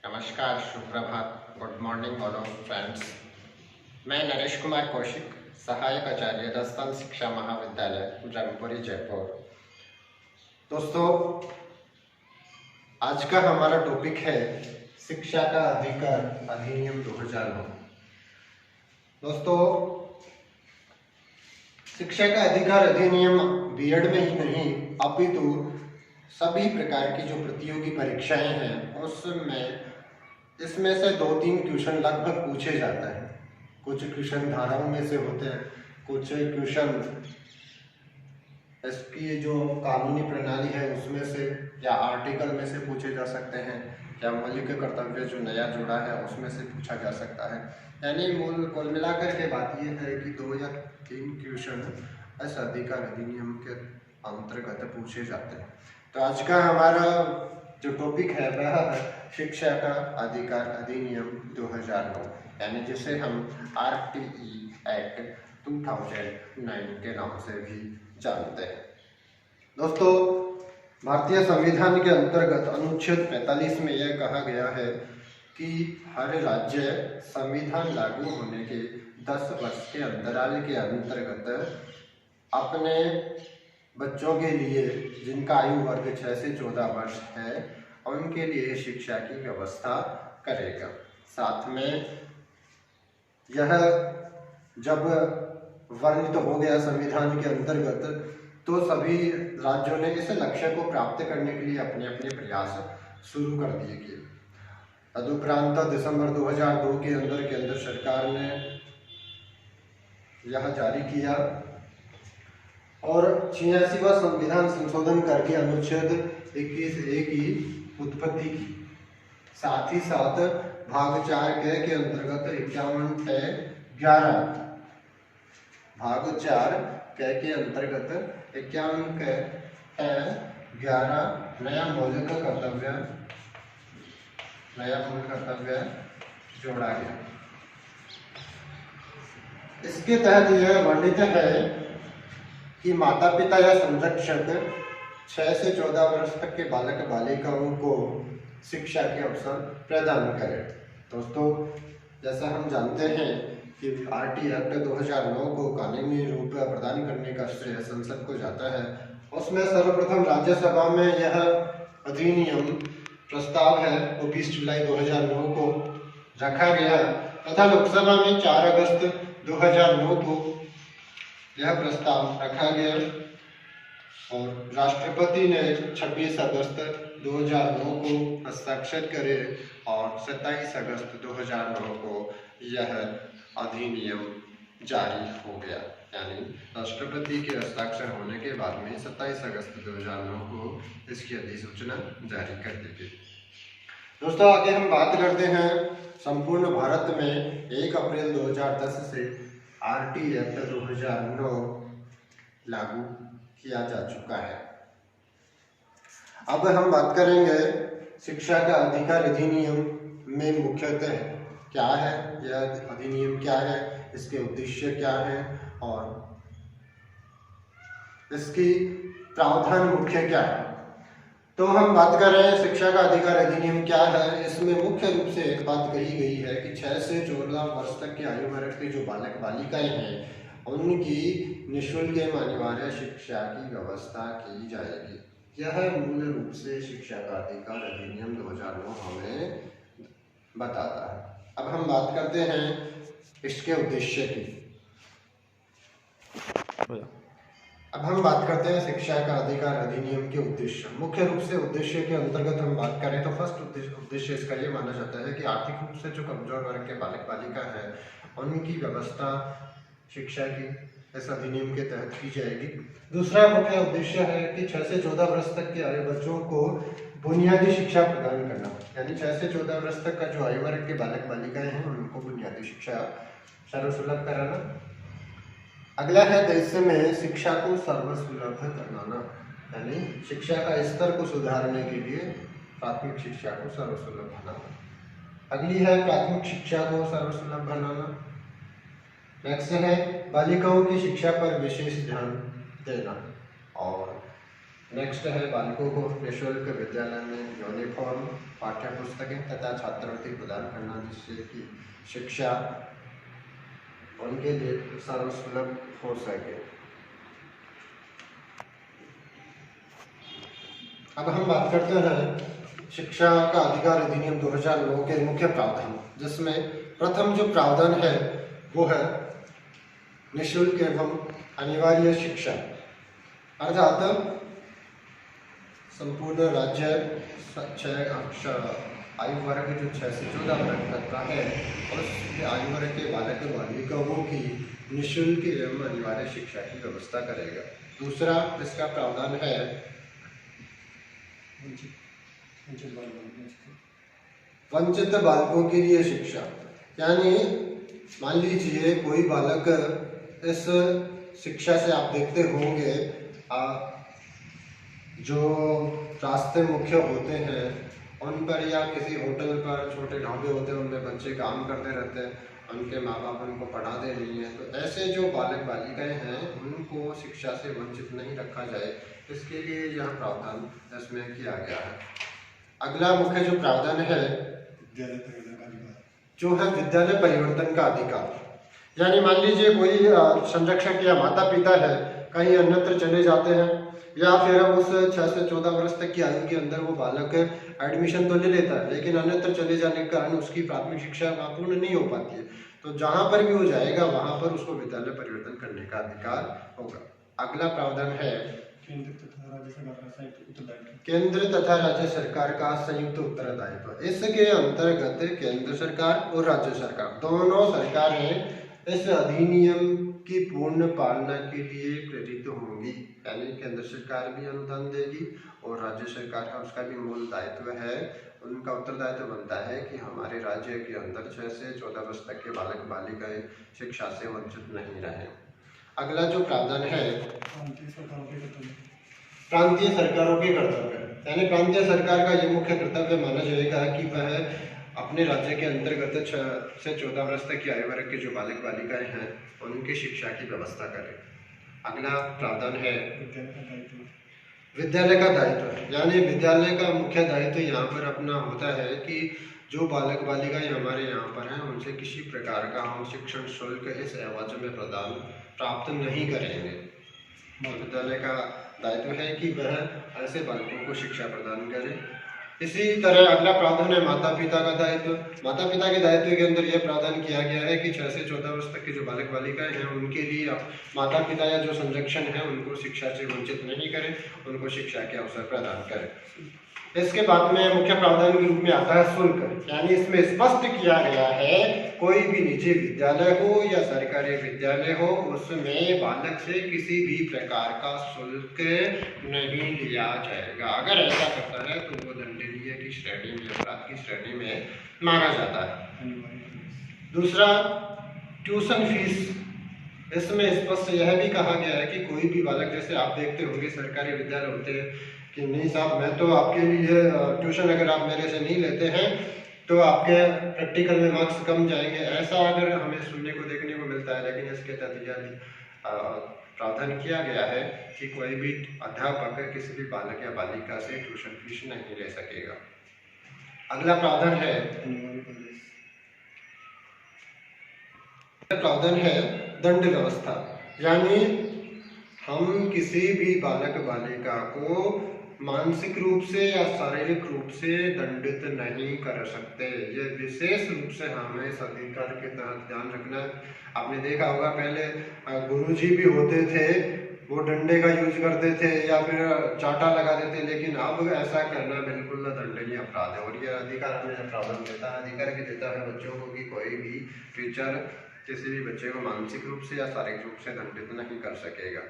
नमस्कार, सुप्रभात, good morning all of friends. मैं नरेश कुमार कौशिक, सहायक आचार्य राजस्थान शिक्षा महाविद्यालय ब्रह्मपुरी जयपुर। दोस्तों, आज का हमारा टॉपिक है शिक्षा का अधिकार अधिनियम 2009। दोस्तों, शिक्षा का अधिकार अधिनियम बीएड में ही नहीं अपितु सभी प्रकार की जो प्रतियोगी परीक्षाएं हैं उसमें इसमें से 2-3 क्वेश्चन लगभग पूछे जाता है। कुछ क्वेश्चन धाराओं में से होते हैं, कुछ क्वेश्चन इसकी जो कानूनी प्रणाली है उसमें से या आर्टिकल में से पूछे जा सकते हैं, या मौलिक कर्तव्य जो नया जुड़ा है उसमें से पूछा जा सकता है। यानी कुल मिलाकर के बात यह है कि 2 या 3 क्वेश्चन इस अधिकार अधिनियम के अंतर्गत पूछे जाते हैं। तो आज का हमारा जो टॉपिक है वह है शिक्षा का अधिकार अधिनियम 2009, यानी जिसे हम RTE एक्ट 2009 के नाम से भी जानते हैं। दोस्तों, भारतीय संविधान के अंतर्गत अनुच्छेद 45 में यह कहा गया है कि हर राज्य संविधान लागू होने के 10 वर्ष के अंतराल के अंतर्गत अपने बच्चों के लिए जिनका आयु वर्ग 6 से 14 वर्ष है उनके लिए शिक्षा की व्यवस्था करेगा। साथ में यह जब वर्णित हो गया संविधान के अंतर्गत तो सभी राज्यों ने इस लक्ष्य को प्राप्त करने के लिए अपने अपने प्रयास शुरू कर दिए गए। तदुपरांत दिसंबर 2002 के अंदर केंद्र सरकार ने यह जारी किया और 86वां संविधान संशोधन करके अनुच्छेद 21A की उत्पत्ति की। साथ ही साथ भाग 4 के अंतर्गत 51(11) भाग 4 के अंतर्गत 51(11) नया मौलिक कर्तव्य जोड़ा गया। इसके तहत यह वर्णित है कि माता पिता या संरक्षक 6 से 14 वर्ष तक के बालक बालिकाओं को शिक्षा के अवसर प्रदान करें। दोस्तों, जैसा हम जानते हैं कि RTE एक्ट 2009 को कानूनी रूप प्रदान करने का श्रेय संसद को जाता है। उसमें सर्वप्रथम राज्यसभा में यह अधिनियम प्रस्ताव है वो 20 जुलाई 2009 को रखा गया तथा लोकसभा में 4 अगस्त 2009 को यह प्रस्ताव रखा गया और राष्ट्रपति ने 26 अगस्त 2009 को हस्ताक्षर करे और 27 अगस्त 2009 को यह अधिनियम जारी हो गया। यानी राष्ट्रपति के हस्ताक्षर होने के बाद में 27 अगस्त 2009 को इसकी अधिसूचना जारी कर दी गई। दोस्तों, आगे हम बात करते हैं संपूर्ण भारत में 1 अप्रैल 2010 से RTE एक्ट 2009 लागू किया जा चुका है। अब हम बात करेंगे शिक्षा का अधिकार अधिनियम में मुख्यतः क्या है, यह अधिनियम क्या है, इसके उद्देश्य क्या है और इसकी प्रावधान मुख्य क्या है। तो हम बात कर रहे हैं शिक्षा का अधिकार अधिनियम क्या है। इसमें मुख्य रूप से एक बात कही गई है कि 6 से 14 वर्ष तक के आयु वर्ग के जो बालक बालिकाएं हैं उनकी निःशुल्क एवं अनिवार्य शिक्षा की व्यवस्था की जाएगी। यह मूल रूप से शिक्षा का अधिकार अधिनियम 2009 हमें बताता है। अब हम बात करते हैं इसके उद्देश्य की। अब हम बात करते हैं शिक्षा का अधिकार अधिनियम के उद्देश्य। मुख्य रूप से उद्देश्य के अंतर्गत हम बात करें तो फर्स्ट उद्देश्य इसका ये माना जाता है कि आर्थिक रूप से जो कमजोर वर्ग के बालक बालिका है उनकी व्यवस्था शिक्षा की इस अधिनियम के तहत की जाएगी। दूसरा मुख्य उद्देश्य है कि 6 से 14 वर्ष तक के आयु बच्चों को बुनियादी शिक्षा प्रदान करना, यानी 6 से 14 वर्ष तक का जो आयु वर्ग के बालक बालिकाएं हैं उनको बुनियादी शिक्षा सर्वसुलभ कराना। अगला है देश में शिक्षा को सर्वसुलभ बनाना, यानी शिक्षा का स्तर को सुधारने के लिए प्राथमिक शिक्षा को सर्वसुलभ बनाना। अगली है प्राथमिक शिक्षा को सर्वसुलभ बनाना। नेक्स्ट है बालिकाओं की शिक्षा पर विशेष ध्यान देना और नेक्स्ट है बालकों को निःशुल्क विद्यालय में यूनिफॉर्म, पाठ्य पुस्तकें तथा छात्रवृत्ति प्रदान करना, जिससे कि शिक्षा उनके लिए सर्वसुलभ हो सके। अब हम बात करते हैं शिक्षा का अधिकार अधिनियम 2009 के मुख्य प्रावधान, जिसमें प्रथम जो प्रावधान है वो है निःशुल्क एवं अनिवार्य शिक्षा, अर्थात संपूर्ण राज्य आयु वर्ग जो 6 से 14 वर्ग तक का है, उस आयु वर्ग के बालक बालिकाओं की निःशुल्क एवं अनिवार्य शिक्षा की व्यवस्था करेगा। दूसरा इसका प्रावधान है वंचित बालकों के लिए शिक्षा, यानी मान लीजिए कोई बालक इस शिक्षा से आप देखते होंगे जो रास्ते मुख्य होते हैं उन पर या किसी होटल पर छोटे ढाबे होते हैं, उनमें बच्चे काम करते रहते हैं, उनके माँ बाप उनको पढ़ाते नहीं हैं, तो ऐसे जो बालक बालिकाएं हैं उनको शिक्षा से वंचित नहीं रखा जाए, इसके लिए यह प्रावधान इसमें किया गया है। अगला मुख्य जो प्रावधान है जो है विद्यालय परिवर्तन का अधिकार, यानी मान लीजिए कोई संरक्षक या माता पिता है कहीं अन्यत्र चले जाते हैं या फिर उस 6 से 14 वर्ष तक की आयु के अंदर वो बालक एडमिशन तो ले लेता है, लेकिन अन्यत्र चले जाने के कारण उसकी प्राथमिक शिक्षा पूर्ण नहीं हो पाती है, तो जहां पर भी वो जाएगा वहां पर उसको विद्यालय परिवर्तन करने का अधिकार होगा। अगला प्रावधान है केंद्र तथा राज्य सरकार का संयुक्त उत्तरदायित्व। इसके अंतर्गत केंद्र सरकार और राज्य सरकार दोनों सरकारें इस अधिनियम की पूर्ण पालना के लिए प्रेरित होंगी, यानी केंद्र सरकार भी अनुदान देगी और राज्य सरकार का उसका भी मूल दायित्व है, उनका उत्तरदायित्व बनता है कि हमारे राज्य के अंदर 6 से 14 वर्ष तक के बालक बालिकाएं शिक्षा से वंचित नहीं रहे। अगला जो प्रावधान है प्रांतीय सरकारों के कर्तव्य, यानी प्रांतीय सरकार का ये मुख्य कर्तव्य माना जाएगा कि वह अपने राज्य के अंतर्गत 6 से 14 वर्ष तक की आयु वर्ग के जो बालक बालिकाएं हैं उनकी शिक्षा की व्यवस्था करें। अगला प्रावधान है विद्यालय का दायित्व, यानी विद्यालय का मुख्य दायित्व यहाँ पर अपना होता है कि जो बालक बालिकाएं हमारे यहाँ पर हैं उनसे किसी प्रकार का हम शिक्षण शुल्क इस एवज में प्रदान प्राप्त नहीं करेंगे। विद्यालय का दायित्व है कि वह ऐसे बालकों को शिक्षा प्रदान करे। इसी तरह अगला प्रावधान है माता पिता का दायित्व। माता पिता के दायित्व के अंदर यह प्रावधान किया गया है कि 6 से 14 वर्ष तक के जो बालक बालिकाएं हैं उनके लिए माता पिता या जो संरक्षण है उनको शिक्षा से वंचित नहीं करें, उनको शिक्षा के अवसर प्रदान करें। इसके बाद में मुख्य प्रावधान के रूप में आता है शुल्क, यानी इसमें स्पष्ट किया गया है कोई भी निजी विद्यालय हो या सरकारी विद्यालय हो उसमें बालक से किसी भी प्रकार का शुल्क नहीं लिया जाएगा। अगर ऐसा करता है तो वो दंडनीय की श्रेणी में, अपराध की श्रेणी में माना जाता है। दूसरा ट्यूशन फीस, इसमें स्पष्ट यह भी कहा गया है कि कोई भी बालक, जैसे आप देखते होंगे सरकारी विद्यालय होते हैं कि नहीं साहब मैं तो आपके लिए ट्यूशन अगर आप मेरे से नहीं लेते हैं तो आपके प्रैक्टिकल में मार्क्स कम जाएंगे, ऐसा अगर हमें सुनने को देखने को मिलता है। लेकिन इसके तहत प्रावधान किया गया है कि कोई भी अध्यापक किसी भी बालक या बालिका से ट्यूशन फीस नहीं ले सकेगा। अगला प्रावधान है दंड व्यवस्था, यानी हम किसी भी बालक बालिका को मानसिक रूप से या शारीरिक रूप से दंडित नहीं कर सकते। ये विशेष रूप से हमें इस अधिकार के तहत ध्यान रखना है। आपने देखा होगा पहले गुरुजी भी होते थे वो डंडे का यूज करते थे या फिर चाटा लगा देते, लेकिन अब ऐसा करना बिल्कुल दंडनीय अपराध है। और ये अधिकार हमें प्रावधान देता है, अधिकार भी देता है बच्चों को कि कोई भी टीचर किसी भी बच्चे को मानसिक रूप से या शारीरिक रूप से दंडित नहीं कर सकेगा।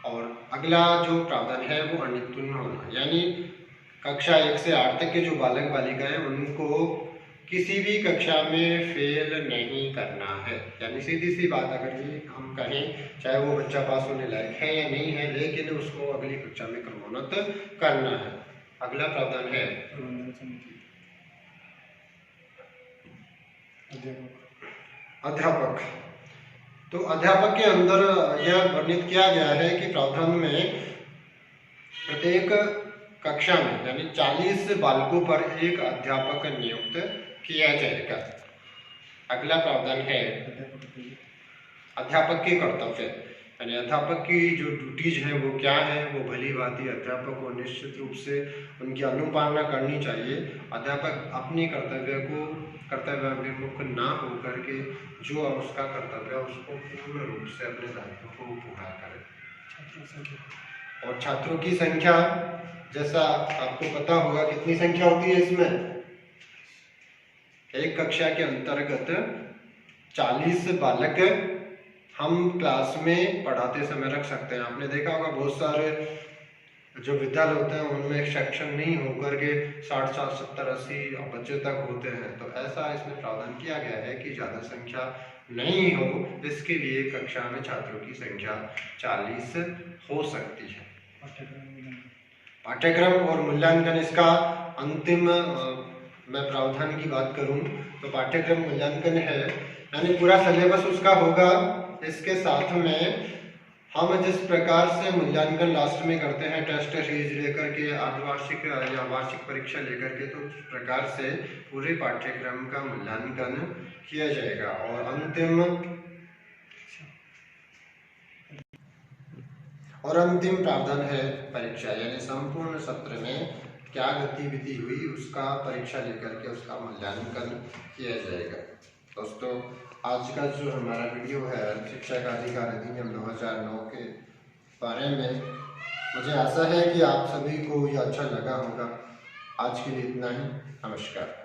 और अगला जो प्रावधान है वो अनुत्तीर्ण होना, यानी कक्षा 1 से 8 तक के जो बालक बालिका हैं उनको किसी भी कक्षा में फेल नहीं करना है। यानी सीधी सी बात अगर ये हम कहें, चाहे वो बच्चा पास होने लायक है या नहीं है, लेकिन उसको अगली कक्षा में क्रमोन्नत करना है। अगला प्रावधान है अध्यापक, तो अध्यापक के अंदर यह वर्णित किया गया है कि प्रावधान में प्रत्येक कक्षा में यानी 40 बालकों पर एक अध्यापक नियुक्त किया जाएगा। अगला प्रावधान है अध्यापक के कर्तव्य, यानी अध्यापक की जो ड्यूटीज हैं वो क्या है, वो भली भांति अध्यापक को निश्चित रूप से उनकी अनुपालना करनी चाहिए। अध्यापक अपने कर्तव्याभिमुख ना होकर के जो उसका कर्तव्य है उसको पूर्ण रूप से अपने दायित्व को पूरा करे। और छात्रों की संख्या, जैसा आपको पता होगा कितनी संख्या होती है इसमें, एक कक्षा के अंतर्गत 40 बालक हम क्लास में पढ़ाते समय रख सकते हैं। आपने देखा होगा बहुत सारे जो विद्यालय होते हैं उनमें सेक्शन नहीं होकर के 60, 70, 80 बच्चे तक होते हैं। तो ऐसा इसमें प्रावधान किया गया है कि ज़्यादा संख्या नहीं हो, इसके लिए कक्षा में छात्रों की संख्या 40 हो सकती है। पाठ्यक्रम और मूल्यांकन, इसका अंतिम मैं प्रावधान की बात करूं तो पाठ्यक्रम मूल्यांकन है, यानी पूरा सिलेबस उसका होगा। इसके साथ में हम जिस प्रकार से मूल्यांकन लास्ट में करते हैं, टेस्ट सीरीज लेकर के, अर्धवार्षिक या वार्षिक परीक्षा लेकर के, तो उस प्रकार से पूरे पाठ्यक्रम का मूल्यांकन किया जाएगा। और अंतिम प्रावधान है परीक्षा, यानी संपूर्ण सत्र में क्या गतिविधि हुई उसका परीक्षा लेकर के उसका मूल्यांकन किया जाएगा। दोस्तों, आज का जो हमारा वीडियो है शिक्षक अधिकार अधिनियम 2009 के बारे में, मुझे आशा है कि आप सभी को ये अच्छा लगा होगा। आज के लिए इतना ही। नमस्कार।